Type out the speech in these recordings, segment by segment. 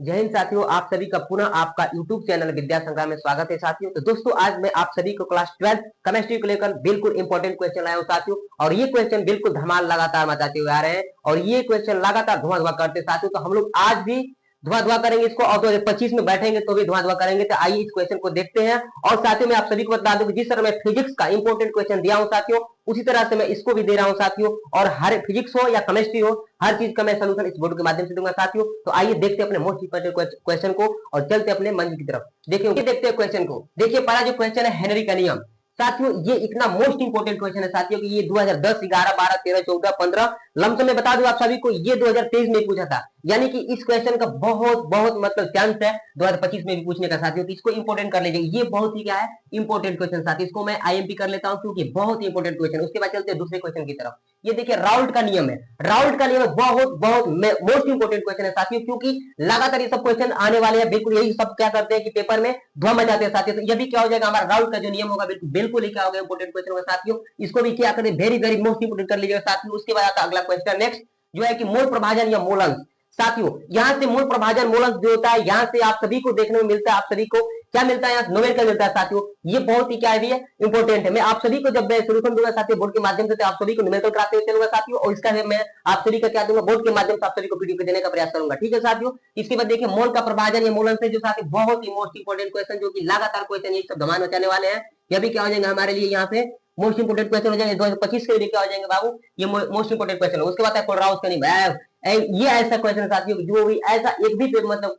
जय हिंद साथियों, आप सभी का पुनः आपका YouTube चैनल विद्या संग्राम में स्वागत है साथियों। तो दोस्तों, आज मैं आप सभी को क्लास 12 केमिस्ट्री को लेकर बिल्कुल इंपॉर्टेंट क्वेश्चन लाया हूं साथियों। और ये क्वेश्चन बिल्कुल धमाल लगातार मचाते हुए आ रहे हैं और ये क्वेश्चन लगातार धुआं धुआं करते साथियों। तो हम लोग आज भी धुआं धुआं करेंगे इसको और 2025 में बैठेंगे तो भी धुआं धुआं करेंगे। तो आइए इस क्वेश्चन को देखते हैं। और साथियों, मैं आप सभी को बता दूं कि जिस तरह मैं फिजिक्स का इंपॉर्टेंट क्वेश्चन दिया हूं साथियों, उसी तरह से मैं इसको भी दे रहा हूं साथियों। और हर फिजिक्स हो या केमिस्ट्री हो, हर चीज का मैं सोल्यूशन इस वीडियो के माध्यम से दूंगा साथियों। तो आइए देखते हैं अपने मोस्ट इंपॉर्टेंट क्वेश्चन को और चलते अपने मंजिल की तरफ। देखिए देखते हैं क्वेश्चन को। देखिए पहला जो क्वेश्चन है हेनरी का नियम साथियों, ये इतना मोस्ट इंपोर्टेंट क्वेश्चन है साथियों कि ये 2010, 11, 12, 13, 14, 15 लमसम में बता दूं आप सभी को, ये 2023 में पूछा था। यानी कि इस क्वेश्चन का बहुत बहुत मतलब चांस है 2025 में भी पूछने का साथियों। तो इसको इंपोर्टेंट कर लीजिए, ये बहुत ही क्या है इंपोर्टेंट क्वेश्चन साथियों। इसको मैं आईएमपी कर लेता हूं क्योंकि बहुत इंपोर्टेंट क्वेश्चन। उसके बाद चलते हैं दूसरे क्वेश्चन की तरफ। ये देखिए राउल्ट का नियम है। राउल्ट का नियम बहुत बहुत मोस्ट इंपोर्टेंट क्वेश्चन है साथियों, क्योंकि लगातार ये सब क्वेश्चन आने वाले हैं। बिल्कुल यही सब क्या करते हैं कि पेपर में धुआं मचाते हैं साथियों। तो ये भी क्या हो जाएगा, हमारा राउल्ट का जो नियम होगा बिल्कुल ही क्या होगा इंपोर्टेंट क्वेश्चन होगा साथियों। इसको भी क्या करें, वेरी वेरी मोस्ट इंपोर्टेंट कर लीजिएगा साथियों। उसके बाद आता अगला क्वेश्चन नेक्स्ट, जो है कि मोल प्रभाजन या मोलंश साथियों। यहां से मूल प्रभाजन मोलंश जो होता है, यहां से आप सभी को देखने में मिलता है। आप सभी को क्या मिलता है, यहाँ न्यूमेरिकल मिलता है साथियों। ये बहुत ही क्या है इंपोर्टेंट है। मैं आप सभी को जब मैं सोल्यूशन दूंगा साथियों बोर्ड के माध्यम से, तो आप सभी को न्यूमेरिकल कराते हुए चलूंगा साथियों। और इसका मैं आप सभी का क्या दूंगा, बोर्ड के माध्यम से आप सभी को पीडीएफ देने का प्रयास करूंगा, ठीक है साथियों। इसके बाद देखिए मोल का प्रभाजन या मोलंश है जो साथियों बहुत ही मोस्ट इंपोर्टेंट क्वेश्चन, जो कि लगातार क्वेश्चन ये सब धमाल मचाने वाले हैं। यह भी क्या हो जाएंगे हमारे लिए यहाँ पे मोस्ट इंपोर्टेंट क्वेश्चन हो जाएंगे 2025 के लिए। क्या हो जाएंगे बाबू, ये मोस्ट इंपोर्टेंट क्वेश्चन है। उसके बाद कोलराउस का नियम, ये ऐसा क्वेश्चन है साथियों जो भी ऐसा एक भी मतलब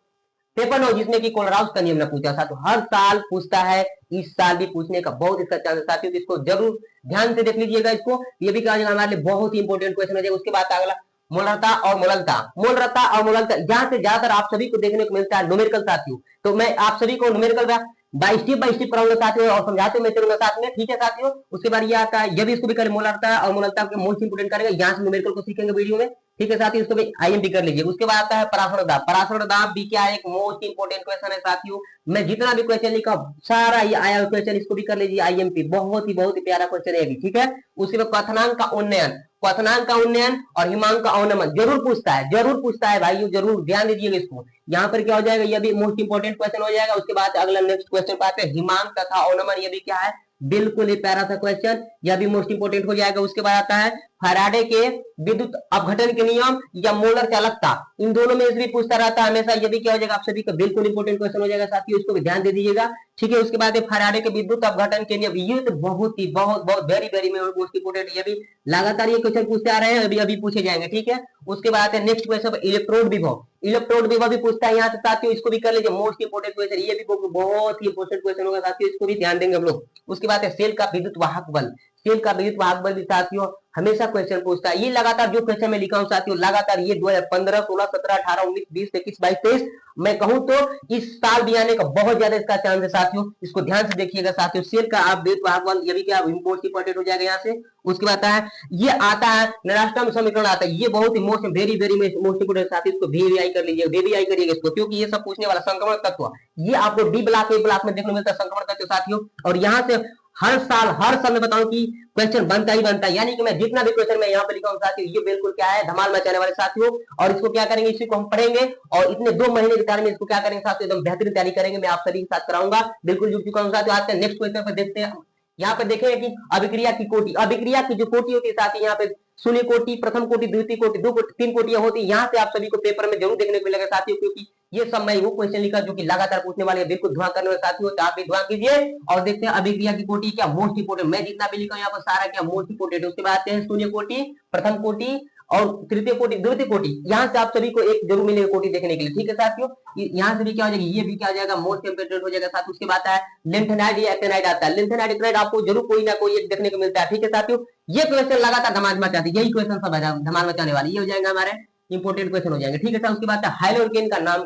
पेपर हो जिसमें कि कोलराउस का नियम ना पूछा साथियों, हर साल पूछता है। इस साल भी पूछने का बहुत इसका चांस है साथियों। इसको जरूर ध्यान से देख लीजिएगा इसको। ये भी क्या हो जाएगा हमारे लिए बहुत ही इंपोर्टेंट क्वेश्चन हो जाएगा। उसके बाद अगला मोलरता और मोललता। मोलरता और मोललता यहाँ से ज्यादातर आप सभी को देखने को मिलता है न्यूमेरिकल साथियों। तो मैं आप सभी को न्यूमेरिकल बाय स्टेप कराऊंगा साथियों और समझाते मैं चलूंगा साथ में, ठीक है साथियों। उसके बाद ये आता है, ये भी इसको भी करें मोलरता और मोललता के मोस्ट इंपोर्टेंट करेंगे। यहाँ से न्यूमेरिकल को सीखेंगे वीडियो में, ठीक है साथियों। इसको भी आईएमपी कर लीजिए। उसके बाद आता है पराशरण दाब। पराशरण दाब भी क्या है, एक मोस्ट इंपोर्टेंट क्वेश्चन है साथियों। मैं जितना भी क्वेश्चन लिखा सारा ये आया क्वेश्चन, इसको भी कर लीजिए आईएमपी। बहुत ही प्यारा क्वेश्चन है, ठीक है। उसके बाद क्वथनांक का उन्नयन, क्वथनांक का उन्नयन और हिमांक का अवनमन जरूर पूछता है भाई, जरूर ध्यान दीजिएगा इसको। यहाँ पर क्या हो जाएगा, ये भी मोस्ट इंपोर्टेंट क्वेश्चन हो जाएगा। उसके बाद अगला नेक्स्ट क्वेश्चन पाते हैं हिमांक तथा अवनमन। ये भी क्या है, बिल्कुल ही प्यारा सा क्वेश्चन, यह भी मोस्ट इंपोर्टेंट हो जाएगा। उसके बाद आता है फैराडे के विद्युत अपघटन के नियम या मोलर चालकता, इन दोनों में से भी पूछता रहता है हमेशा। ये भी क्या हो जाएगा आप सभी का बिल्कुल इंपोर्टेंट क्वेश्चन हो जाएगा साथियों, इसको भी ध्यान दे दीजिएगा, ठीक है। उसके बाद फैराडे के विद्युत अपघटन के नियम, ये तो बहुत वेरी वेरी मोस्ट इंपोर्टेंट, ये भी लगातार ये क्वेश्चन पूछते आ रहे हैं, अभी पूछे जाएंगे, ठीक है। उसके बाद नेक्स्ट क्वेश्चन इलेक्ट्रोड विभव। इलेक्ट्रोड विभव भी पूछता है यहाँ से साथियों, इसको भी कर लीजिए मोस्ट इंपोर्टेंट क्वेश्चन। ये भी बहुत ही इंपोर्टेंट क्वेश्चन होगा साथियों, इसको भी ध्यान देंगे हम लोग। उसके बाद है सेल का विद्युत वाहक बल। सेल का विद्युत वाहक बल भी साथियों हमेशा क्वेश्चन पूछता है। ये लगातार जो क्वेश्चन मैं लिखा हूं साथियों, लगातार ये 2015, 16, 17, 18, 19, 20, 21, 22, 23 मैं कहूं तो इस साल भी आने का बहुत ज्यादा इसका चांस है साथियों। इसको ध्यान से देखिएगा साथियों। सेल का आप विद्युत वाहक बल, ये भी क्या मोस्ट इंपोर्टेंट हो जाएगा यहाँ से। उसके बाद आता है ये आता है निराष्टम समीकरण आता है, ये बहुत ही मोस्ट वेरी मोस्ट इंपोर्टेंट साथियों। इसको वीवीआई कर लीजिए, वीवीआई करिएगा इसको, क्योंकि ये सब पूछने वाला संक्रमण तत्व, ये आपको डी ब्लॉक ए ब्लॉक में देखने मिलता है संक्रमण तत्व साथियों। और यहाँ से हर साल मैं बताऊं कि क्वेश्चन बनता ही बनता है। यानी कि मैं जितना भी क्वेश्चन मैं यहाँ पे लिखा हूँ साथियों, ये बिल्कुल क्या है धमाल मचाने वाले साथियों। और इसको क्या करेंगे, इसी को हम पढ़ेंगे और इतने 2 महीने के टाइम में इसको क्या करेंगे साथियों, एकदम बेहतरीन तैयारी करेंगे। मैं आप सभी के साथ कराऊंगा, बिल्कुल जुट चुका हूँ साथियों। आज के नेक्स्ट क्वेश्चन पर देखते हैं। यहाँ पे देखेंगे कि अभिक्रिया की कोटि, अभिक्रिया की जो कोटि होती है साथी, यहाँ पे शून्य कोटि, प्रथम कोटि, द्वितीय कोटि, 2 कोटि, 3 कोटियां होती है। यहाँ से आप सभी को पेपर में जरूर देखने को मिलेगा साथियों, क्योंकि ये सब मैं वो क्वेश्चन लिखा जो कि लगातार पूछने वाले, बिल्कुल धुआं करने वाले साथियों। तो आप भी धुआं कीजिए और देखते हैं अभिक्रिया की कोटि क्या मोस्ट इंपोर्टेंट। मैं जितना भी लिखा हूं यहाँ पर सारा क्या मोस्ट इंपोर्टेंट है। उसके बाद आते हैं शून्य कोटि, प्रथम कोटि और तृतीय कोटि, द्वितीय कोटि। यहाँ से आप सभी को एक जरूर मिलेगा कोटि देखने के लिए, ठीक है साथियों। यहाँ से भी क्या हो जाएगा, ये भी क्या हो जाएगा मोस्ट इंपोर्टेंट हो जाएगा साथियों। उसके बाद है लिंथेनाइड या एक्टिनाइड आता है। लिंथेनाइड एक्टिनाइड आपको जरूर कोई ना कोई एक देखने को मिलता है, ठीक है साथियों। ये क्वेश्चन लगातार धमाल मचाते हैं, यही क्वेश्चन सब धमाल मचाने वाले ये हो जाएंगे हमारे इंपोर्टेंट क्वेश्चन हो जाएंगे, ठीक है। उसके बाद हाइलोकेन का नाम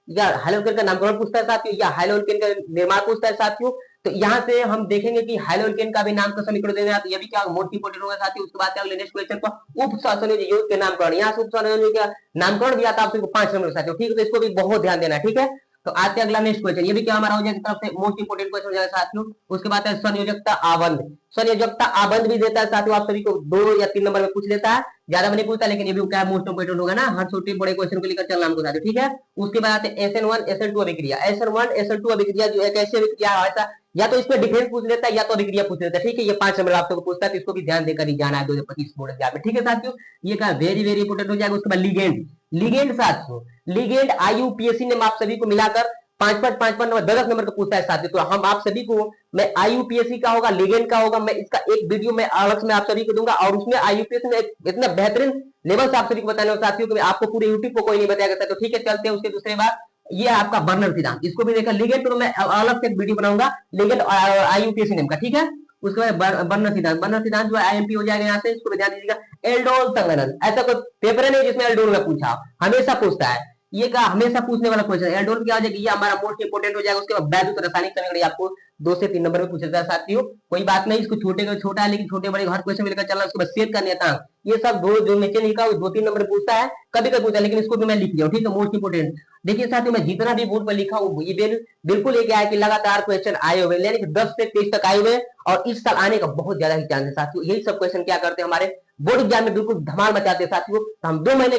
या हाइलोकेन का नामकरण पूछता है साथियों, या हाइलोकेन का निर्माण पूछता है साथियों। तो यहाँ से हम देखेंगे कि हाइलोकेन का भी नाम का समीकरण देना है, तो ये भी क्या मोस्ट इंपोर्टेंट होगा साथियों। उसके बाद अगले नेक्स्ट क्वेश्चन पर उप सहसंयोजी युग्म के नामकरण, यहाँ से उप सहसंयोजी का नामकरण दिया था आपको 5 नंबर साथियों, ठीक है। तो इसको भी बहुत ध्यान देना, ठीक है। तो आते अगला नेक्स्ट क्वेश्चन, ये भी क्या हमारा हो जाएगा तरफ से मोस्ट इंपोर्टेंट क्वेश्चन हो जाएगा साथियों। उसके बाद है संयोजकता आबंध। संयोजकता आबंध भी देता है साथियों, आप सभी को 2 या 3 नंबर में पूछ लेता है। ज्यादा नहीं पूछता, लेकिन ये भी क्या मोस्ट इंपोर्टेंट होगा ना, हर छोटे बड़े क्वेश्चन को लेकर चलना हमको साथ, ठीक है। उसके बाद आते हैं SN1 SN2 अभिक्रिया। SN1 SN2 अभिक्रिया जो है कैसे अभिक्रिया है, ऐसा या तो इसमें डिफरेंस पूछ लेता है या तो अभिक्रिया पूछ लेता है, ठीक है। ये 5 नंबर आपको पूछता है, तो इसको भी ध्यान देकर ही जाना है 2025 बोर्ड एग्जाम में, ठीक है साथियों। ये क्या वेरी वेरी इंपोर्टेंट हो जाएगा। उसके बाद लिगेंड, लिगेंड साथियों, लिगेंड IUPAC ने आप सभी को मिलाकर 5 नंबर 10 नंबर का पूछता है साथियों। तो हम आप सभी को, मैं IUPAC का होगा, लिगेंड का होगा, मैं इसका एक वीडियो में अलग से मैं आप सभी को दूंगा, और उसमें IUPAC में इतना बेहतरीन लेवल से आप सभी को बताने वाला साथियों कि आपको पूरे यूट्यूब को कोई नहीं बताएगा। तो ठीक है, चलते हैं उसके दूसरे बात। ये आपका बर्नर सिद्धांत, इसको भी देखा, लिगेंड तो मैं अलग से एक वीडियो बनाऊंगा लिगेंड IUPAC नेम का, ठीक है। उसके बाद बर्नर सिद्धांत, बर्नर सिद्धांत जो IMP हो जाएगा यहाँ से, इसको ध्यान दीजिएगा। एल्डोल संघनन, ऐसा कोई पेपर नहीं जिसमें एल्डोल में पूछा, हमेशा पूछता है, ये का हमेशा पूछने वाला क्वेश्चन है। एल्डोल क्या हो जाएगा, ये हमारा मोस्ट इंपोर्टेंट हो जाएगा। उसके बाद वैद्युत रासायनिक समीकरण आपको 2 से 3 नंबर में पूछा जाता है साथियों, कोई बात नहीं, इसको छोटे का छोटा है लेकिन छोटे बड़े हर क्वेश्चन में लेकर चलना। उसके बाद सेट का नियतांक, ये सब दो जो नीचे लिखा है 2-3 नंबर पूछता है, कभी कभी पूछता है, लेकिन इसको भी मैं लिख दिया, ठीक है, मोस्ट इंपोर्टेंट। देखिए साथियों, मैं जितना भी बोर्ड पर लिखा हूँ ये बिल्कुल ये क्या है कि लगातार क्वेश्चन आए हुए, यानी कि 10 से 23 तक आए हुए, और इस साल आने का बहुत ज्यादा ही चांस है साथियों। यही सब क्वेश्चन क्या करते हैं हमारे बोर्ड एग्जाम में, बिल्कुल धमाल मचाते हैं साथियों। तो हम 2 महीने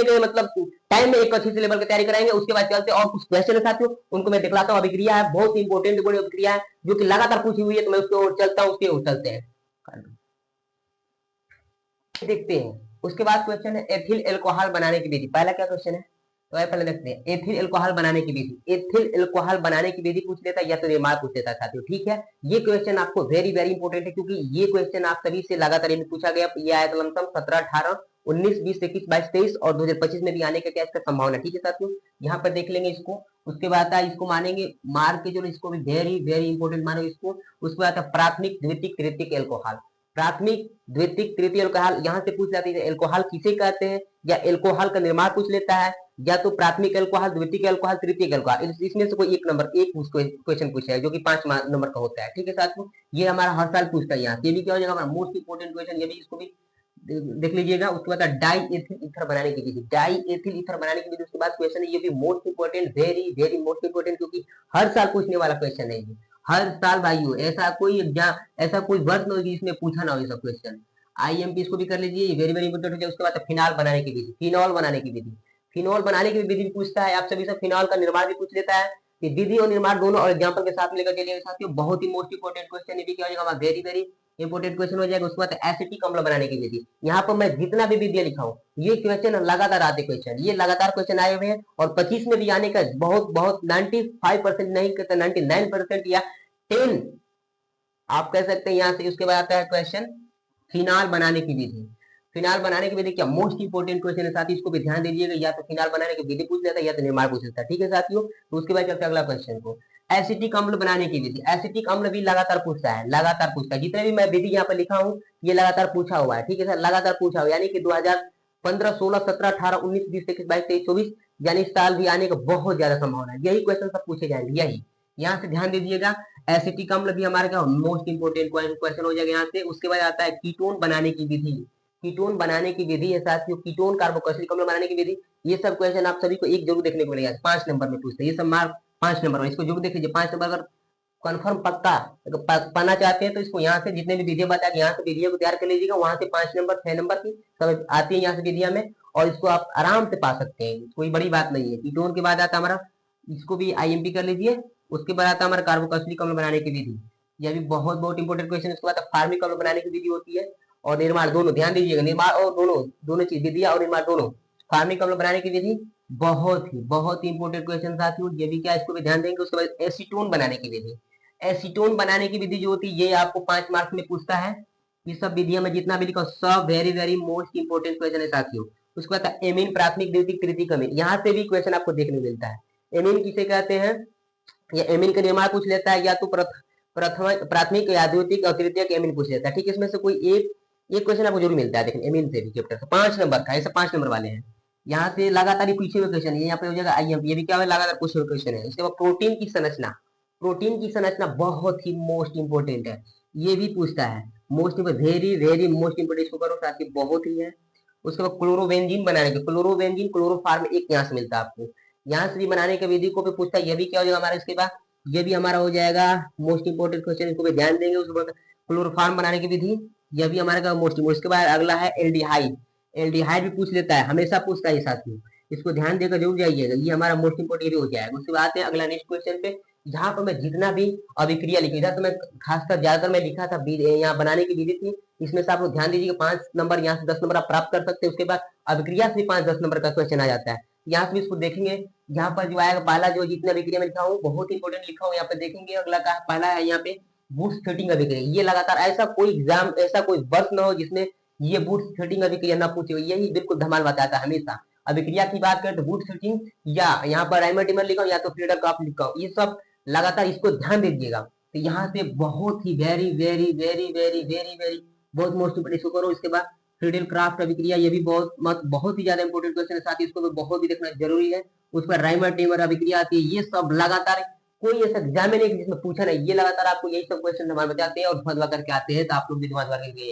के मतलब टाइम में एक अच्छी से लेवल की तैयारी कराएंगे। उसके बाद चलते और कुछ क्वेश्चन है साथियों, उनको मैं दिखलाता हूँ। अभिक्रिया है, बहुत इंपोर्टेंट बड़ी अभिक्रिया है जो कि लगातार पूछी हुई है, तो मैं उसकी ओर चलता हूँ, उसके ओर चलते हैं, देखते हैं। उसके बाद क्वेश्चन है एथिल एल्कोहल बनाने की विधि। पहला क्या क्वेश्चन है, तो पहले देखते हैं एथिल एल्कोहल बनाने की विधि। एथिल एल्कोहल बनाने की विधि पूछ लेता है या तो निर्माण पूछ लेता है साथियों, ठीक है। ये क्वेश्चन आपको वेरी वेरी इंपोर्टेंट है, क्योंकि ये क्वेश्चन आप सभी से लगातार पूछा गया। ये आया था लमसम 17, 18, 19, 20, 21, 22, 23 और 2025 में भी आने का क्या इसका संभावना, ठीक है साथियों। यहाँ पर देख लेंगे इसको। उसके बाद आता है, इसको मानेंगे मार के जो, इसको भी वेरी वेरी इंपोर्टेंट मानेंगे इसको। उसके बाद आता है प्राथमिक द्वितीयक तृतीयक एल्कोहल। प्राथमिक द्वितीयक तृतीयक एल्कोहल यहाँ से पूछ जाती है, एल्कोहल किसे कहते हैं, या एल्कोहल का निर्माण पूछ लेता है, या तो प्राथमिक एल्कोहल, द्वितीयक एल्कोहल, तृतीयक एल्कोहल, इसमें से कोई एक नंबर एक क्वेश्चन पूछा है जो कि 5 नंबर का होता है, ठीक है साथियों। ये हमारा हर साल पूछता है यहाँ, ये भी क्या हो जाएगा हमारा मोस्ट इंपोर्टेंट क्वेश्चन, ये भी इसको भी देख लीजिएगा। उसके बाद डाई एथिल ईथर बनाने की विधि, डाई एथिल ईथर बनाने की विधि। उसके बाद क्वेश्चन है, ये भी most important, very very most important, क्योंकि हर साल पूछने वाला क्वेश्चन है ये, हर साल भाइयों। ऐसा कोई एग्जाम, ऐसा कोई वर्ष नहीं जिसमें पूछा ना हो ये सब क्वेश्चन। IMP इसको भी कर लीजिए, वेरी वेरी इंपोर्टेंट हो जाए। उसके बाद फिनाल बनाने की विधि, फिनॉल बनाने की विधि, फिनॉल बनाने की विधि पूछता है आप सभी से। फिनॉल का निर्माण भी पूछ लेता है, कि विधि और निर्माण दोनों और एग्जांपल के साथ लेकर चलिए साथियों। बहुत ही मोस्ट इंपोर्टेंट क्वेश्चन, ये भी क्या हो जाएगा, वेरी वेरी इंपोर्टेंट क्वेश्चन हो जाएगा। उसके बाद एसिटिक अम्ल बनाने की विधि, यहाँ पर मैं जितना भी विधि लिखा हूँ ये क्वेश्चन लगातार आते क्वेश्चन, ये लगातार क्वेश्चन आए हुए हैं, और 25 में भी आने का बहुत बहुत 95% नहीं कहते 99% या 10 आप कह सकते हैं यहाँ से। उसके बाद आता है क्वेश्चन फिनाल बनाने की विधि। फिनाल बनाने की विधि क्या मोस्ट इंपोर्टेंट क्वेश्चन है साथी, इसको भी ध्यान दीजिएगा। या तो फिनाल बनाने की विधि पूछ लेता है या तो निर्माण पूछ लेता है, ठीक है साथियों। तो उसके बाद चलते हैं अगला क्वेश्चन को, एसिटिक अम्ल बनाने की विधि। एसिटिक अम्ल भी लगातार पूछता है, लगातार पूछता है। जितने भी मैं विधि यहाँ पर लिखा हूँ ये लगातार पूछा हुआ है, ठीक है सर, लगातार पूछा हुआ, यानी कि 2015, 16, 17, 18, 19, 20, 21, 22, 23, 24 यानी इस साल भी आने का बहुत ज्यादा संभावना है। यही क्वेश्चन सब पूछे जाएंगे, यही यहाँ से ध्यान दे दीजिएगा। एसिटिक अम्ल भी हमारे क्या मोस्ट इंपोर्टेंट क्वेश्चन हो जाएगा यहाँ से। उसके बाद आता है कीटोन बनाने की विधि। कीटोन बनाने की विधि है साथियों, कीटोन कार्बोक्सिलिक अम्ल बनाने की विधि। ये सब क्वेश्चन आप सभी को एक जरूर देखने को मिलेगा, 5 नंबर में पूछते हैं ये सब, मार्क 5 नंबर में, इसको जरूर देख लीजिए 5 नंबर। अगर कंफर्म पक्का पाना चाहते हैं तो इसको यहाँ से जितने भी विधियां बता यहाँ से विधियों को तैयार कर लीजिएगा, वहां से 5 नंबर 6 नंबर की सब आती है यहाँ से विधियां में, और इसको आप आराम से पा सकते हैं, कोई बड़ी बात नहीं है। कीटोन के बाद आता हमारा, इसको भी IMP कर लीजिए। उसके बाद आता है हमारा कार्बोक्सिलिक अम्ल बनाने की विधि, यह भी बहुत बहुत इंपोर्टेंट क्वेश्चन। उसके बाद फार्मिक अम्ल बनाने की विधि होती है, और निर्माण दोनों, ध्यान दीजिएगा, निर्माण और दोनों चीज, विधिया और निर्माण दोनों। फार्मिक अम्ल बनाने की विधि बहुत ही इंपोर्टेंट क्वेश्चन साथियों, ये भी क्या इसको भी ध्यान देंगे। उसके बाद एसीटोन बनाने की विधि, एसीटोन बनाने की विधि जो होती है ये आपको 5 मार्क्स में पूछता है। ये सब विधियां में जितना भी लिखा सब very very most important question है साथियों। उसके बाद एमीन प्राथमिक द्वितीयक तृतीयक अमीन, यहाँ से भी क्वेश्चन आपको देखने मिलता है। एमीन किसे कहते हैं, या एमीन का निर्माण पूछ लेता है, या तो प्रथम प्राथमिक या द्वितीयक और तृतीयक एमीन पूछ लेता है, ठीक है। इसमें से कोई एक क्वेश्चन आपको जरूर मिलता है, देखिए एमीन से भी चैप्टर से 5 नंबर का, ऐसे 5 नंबर वाले हैं। यहाँ से लगातार पीछे हुए क्वेश्चन है, यहाँ पे हो जाएगा IMP, ये भी क्या है लगातार पूछे हुए क्वेश्चन है। उसके बाद प्रोटीन की संरचना, प्रोटीन की संरचना बहुत ही मोस्ट इंपोर्टेंट है, ये भी पूछता है, most very very most important, इसको करो साथ ही बहुत ही है। उसके बाद क्लोरोबेंजीन बनाने के, क्लोरोबेंजीन क्लोरोफार्म एक यहाँ से मिलता है आपको, यहाँ से भी बनाने के विधि को भी पूछता है, ये भी क्या हो जाएगा हमारा। इसके बाद ये भी हमारा हो जाएगा मोस्ट इंपोर्टेंट क्वेश्चन, इसको भी ध्यान देंगे। उसके बाद क्लोरोफार्म बनाने की विधि, यह भी हमारे का मोस्ट। उसके बाद अगला है एल्डिहाइड। एल्डिहाइड भी पूछ लेता है, हमेशा पूछता है साथियों, इसको ध्यान देकर जरूर जाइएगा, ये हमारा मोस्ट इंपोर्टेंट हो जाएगा। उसके बाद अगला नेक्स्ट क्वेश्चन पे, जहां पर मैं जितना भी अभिक्रिया लिखी था, तो मैं खासकर ज्यादातर मैं लिखा था यहाँ बनाने की विधि थी, इसमें से आप लोग ध्यान दीजिए 5 नंबर यहाँ से 10 नंबर आप प्राप्त कर सकते हैं। उसके बाद अभिक्रिया से 5-10 नंबर का क्वेश्चन आ जाता है, यहाँ से भी इसको देखेंगे। यहाँ पर जो आएगा पहला, जो जितने अभिक्रिया में लिखा हूँ बहुत इंपोर्टेंट लिखा हूँ, यहाँ पे देखेंगे। अगला का पहला है यहाँ पे बूट थ्रेडिंग अभिक्रिया। ये लगातार ऐसा कोई एग्जाम, ऐसा कोई वर्ष न हो जिसमें ये बूट थ्रेडिंग अभिक्रिया ना पूछे, यही बिल्कुल धमाल बताता है हमेशा। अभिक्रिया की बात करें तो बूट थ्रेडिंग, या यहाँ पर राइमर लिखा हूँ, या तो फ्रीडर कप लिखा हूँ, ये सब लगातार इसको ध्यान दे दीजिएगा। तो यहाँ से बहुत ही very very very very very very बहुत मोस्ट इंपोर्टेंट इसको करो। इसके बाद फ्रीडल क्राफ्ट अभिक्रिया, ये भी बहुत ही ज्यादा इंपोर्टेंट क्वेश्चन है, साथ ही इसको भी बहुत ही देखना जरूरी है। उस पर राइमर टेमर अभिक्रिया आती है, ये सब लगातार कोई ऐसा एग्जाम नहीं जिसमें पूछा नहीं, ये लगातार आपको यही सब क्वेश्चन हमारे बताते हैं और धुआं करके आते हैं, तो आप लोग भी धुआं करके।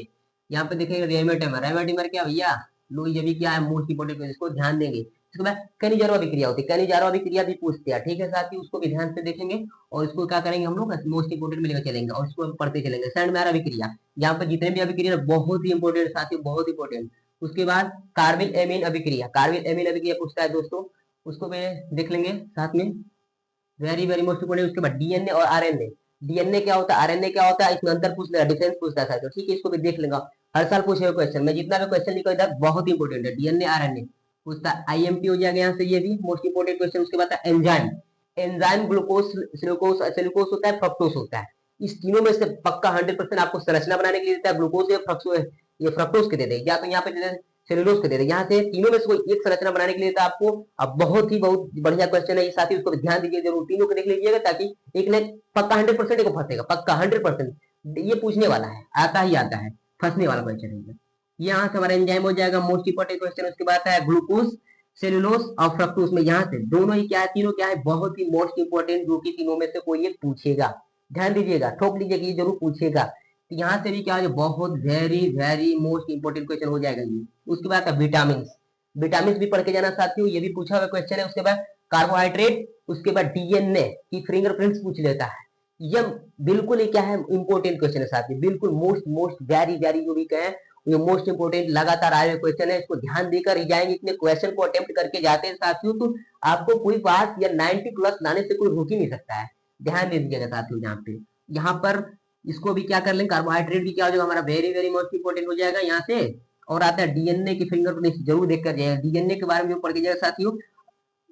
यहाँ पे देखेंगे राइमर टेमर। राइमर टेमर क्या भैया, लो ये भी क्या है मोस्ट इंपोर्टेंट, इसको ध्यान देंगे। इसके बाद कनिजारो अभिक्रिया होती है, कनिजारो अभिक्रिया भी पूछते हैं, ठीक है साथी, उसको भी ध्यान से देखेंगे और इसको क्या करेंगे हम लोग मोस्ट इंपोर्टेंट में लेकर चलेंगे और इसको पढ़ते चलेंगे। सैंडमेयर अभिक्रिया, यहाँ पर जितने भी अभिक्रिया बहुत ही इंपोर्टेंट साथी, बहुत इंपोर्टेंट। उसके बाद कार्बिल एमीन अभिक्रिया, कार्बिल एमीन अभिक्रिया पूछता है दोस्तों, उसको भी देख लेंगे साथ में, वेरी वेरी मोस्ट इंपोर्टेंट। उसके बाद डीएनए और आरएनए, डीएनए क्या होता है, आरएनए क्या होता है, इसमें अंतर पूछता है, डिफरेंस पूछता है, तो ठीक है, इसको भी देख लेंगे। हर साल पूछे हुए क्वेश्चन, मैं जितना भी क्वेश्चन लिखा इधर बहुत इंपोर्टेंट है, डीएनए आरएनए पूछता है, आईएमपी हो जाएगा यहाँ से, ये भी मोस्ट इंपोर्टेंट क्वेश्चन। उसके बाद एंजाइम, एंजाइम ग्लूकोज सेलुकोज होता है, फ्रक्टोज होता है, इस तीनों में से पक्का 100% आपको संरचना बनाने के लिए देता है, ग्लूकोज ये फ्रक्टोज के दे दे, या तो यहाँ पे सेलुलोज के दे दे, यहाँ से तीनों में से कोई एक संरचना बनाने के लिए था आपको। अब बहुत बढ़िया क्वेश्चन है ये साथी, उसको ध्यान दीजिए जरूर, तीनों को देख लीजिएगा, ताकि एक ने पक्का 100% को फंसेगा, पक्का 100%, ये पूछने वाला है, आता ही आता है, फंसने वाला क्वेश्चन है। यहाँ से हमारा एंजाइम हो जाएगा मोस्ट इंपोर्टेंट क्वेश्चन। उसके बाद है ग्लूकोज सेलुलोज और फ्रक्टोज में, यहाँ से दोनों ही क्या है, तीनों क्या है, बहुत ही मोस्ट इंपोर्टेंट, जो कि तीनों में से कोई एक पूछेगा, ध्यान दीजिएगा, ठोक लीजिए कि ये जरूर पूछेगा। तो यहाँ से भी क्या है, बहुत very very most important question हो जाएगा ये। उसके बाद विटामिन, विटामिन भी पढ़ के जाना साथियों, ये भी पूछा हुआ क्वेश्चन है। उसके बाद कार्बोहाइड्रेट, उसके बाद डीएनए की फिंगरप्रिंट्स पूछ लेता है, यह बिल्कुल ही क्या है, इंपोर्टेंट क्वेश्चन है साथियों, बिल्कुल मोस्ट वेरी वेरी जो भी कहें, ये मोस्ट इंपोर्टेंट लगातार आए हुए क्वेश्चन है, इसको ध्यान देकर ही जाएंगे। इतने क्वेश्चन को अटेम्प्ट करके जाते हैं साथियों, तो आपको कोई बात या 90+ लाने से कोई रोक ही नहीं सकता है, ध्यान दे दीजिएगा साथियों। यहाँ पर इसको भी क्या कर लेंगे, कार्बोहाइड्रेट भी क्या हो जाएगा हमारा, वेरी वेरी मोस्ट इंपोर्टेंट हो जाएगा यहाँ से। और आता है डीएनए की फिंगरप्रिंट, जरूर देख कर जाएगा, डीएनए के बारे में जो पढ़ के जाएगा साथियों,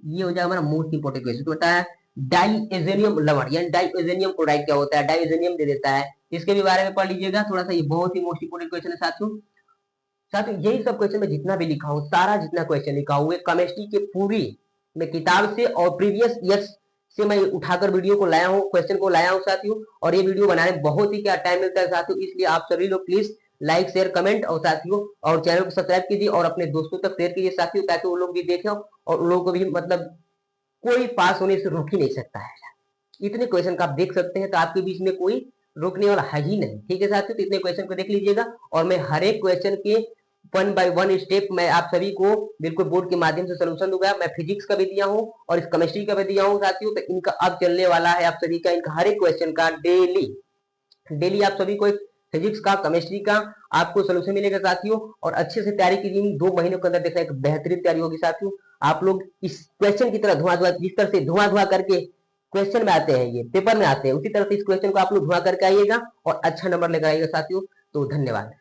ये हो जाएगा हमारा मोस्ट इंपोर्टेंट क्वेश्चन। तो होता है डाइएजेनियम लवण, यानी डाइएजेनियम क्लोराइड क्या होता है, डाइएजेनियम दे देता है, इसके भी बारे में पढ़ लीजिएगा थोड़ा सा, ये बहुत ही मोस्ट इंपोर्टेंट क्वेश्चन है साथियों। यही सब क्वेश्चन में जितना भी लिखा हूँ, सारा जितना क्वेश्चन लिखा हुआ है केमिस्ट्री के पूरी मैं किताब से और प्रीवियस ईयर्स से मैं उठाकर वीडियो को लाया हूँ, क्वेश्चन को लाया हूँ साथियों। और ये वीडियो बनाने में बहुत ही क्या टाइम मिलता है साथियों, इसलिए आप सभी लोग प्लीज लाइक शेयर कमेंट और साथियों, और चैनल को सब्सक्राइब कीजिए और अपने दोस्तों तक शेयर कीजिए साथियों, ताकि वो लोग भी देखें और उन लोगों को भी मतलब कोई पास होने से रोक ही नहीं सकता है। इतने क्वेश्चन का आप देख सकते हैं, तो आपके बीच में कोई रोकने वाला है ही नहीं, ठीक है साथियों। तो इतने क्वेश्चन को देख लीजिएगा और मैं हर एक क्वेश्चन के 1 बाय 1 स्टेप मैं आप सभी को बिल्कुल बोर्ड के माध्यम से सोल्यूशन दूंगा। मैं फिजिक्स का भी दिया हूँ और इस केमिस्ट्री का भी दिया हूँ साथियों। तो इनका अब चलने वाला है आप सभी का, इनका हर एक क्वेश्चन का डेली आप सभी को फिजिक्स का केमिस्ट्री का आपको सोल्यूशन मिलेगा साथियों। और अच्छे से तैयारी कीजिए, 2 महीनों के अंदर देखना एक बेहतरीन तैयारी होगी साथियों। आप लोग इस क्वेश्चन की तरह धुआं जिस तरह से धुआं करके क्वेश्चन में आते हैं, ये पेपर में आते हैं, उसी तरह से इस क्वेश्चन को आप लोग धुआं करके आइएगा और अच्छा नंबर लेकर आइएगा साथियों। तो धन्यवाद।